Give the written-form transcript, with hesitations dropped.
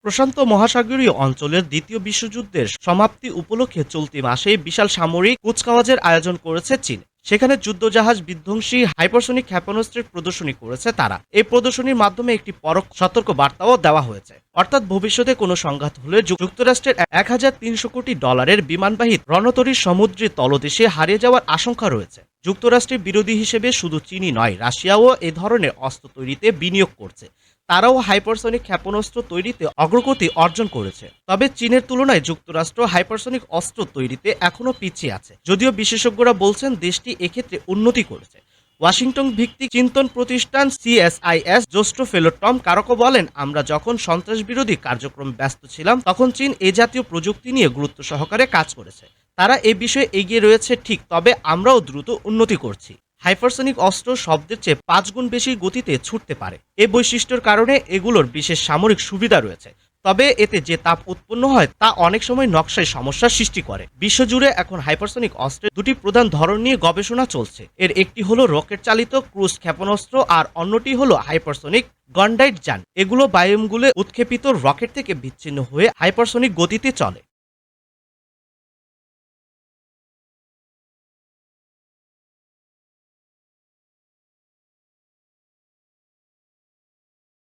প্রশান্ত মহাসাগরীয় অঞ্চলের দ্বিতীয় বিশ্বযুদ্ধের সমাপ্তি উপলক্ষে চলতি মাসে বিশাল সামরিক কুচকাওয়াজের আয়োজন করেছে চীন। সেখানে যুদ্ধজাহাজ বিধ্বংসী হাইপারসনিক ক্ষেপণাস্ত্রের প্রদর্শনী করেছে তারা। এই প্রদর্শনীর মাধ্যমে একটি পরোক্ষ সতর্ক বার্তাও দেওয়া হয়েছে, অর্থাৎ ভবিষ্যতে কোনো সংঘাত হলে যুক্তরাষ্ট্রের $1,300 কোটি বিমানবাহী রণতরীর সমুদ্রের তলদেশে হারিয়ে যাওয়ার আশঙ্কা রয়েছে। যুক্তরাষ্ট্রের বিরোধী হিসেবে শুধু চীনই নয়, রাশিয়াও এ ধরনের অস্ত্র তৈরিতে বিনিয়োগ করছে। তারাও হাইপারসনিক ক্ষেপণাস্ত্র তৈরিতে অগ্রগতি অর্জন করেছে। তবে চীনের তুলনায় যুক্তরাষ্ট্র হাইপারসনিক অস্ত্র তৈরিতে এখনও পিছিয়ে আছে, যদিও বিশেষজ্ঞরা বলছেন দেশটি এক্ষেত্রে উন্নতি করেছে। ওয়াশিংটন ভিত্তিক চিন্তন প্রতিষ্ঠান CSIS জ্যেষ্ঠ ফেলো টম কারকো বলেন, আমরা যখন সন্ত্রাস বিরোধী কার্যক্রম ব্যস্ত ছিলাম তখন চীন এ জাতীয় প্রযুক্তি নিয়ে গুরুত্ব সহকারে কাজ করেছে। তারা এ বিষয়ে এগিয়ে রয়েছে ঠিক, তবে আমরাও দ্রুত উন্নতি করছি। হাইপারসনিক অস্ত্র শব্দের চেয়ে 5 গুণ বেশি গতিতে ছুটতে পারে। এ বৈশিষ্ট্যের কারণে এগুলোর বিশেষ সামরিক সুবিধা রয়েছে। তবে এতে যে তাপ উৎপন্ন হয় তা অনেক সময় নকশায় সমস্যার সৃষ্টি করে। বিশ্বজুড়ে এখন হাইপারসনিক অস্ত্রের দুটি প্রধান ধরন নিয়ে গবেষণা চলছে। এর একটি হলো রকেট চালিত ক্রুজ ক্ষেপণাস্ত্র, আর অন্যটি হলো হাইপারসনিক গন্ডাইট যান। এগুলো বায়ুমণ্ডলে উৎক্ষেপিত রকেট থেকে বিচ্ছিন্ন হয়ে হাইপারসনিক গতিতে চলে।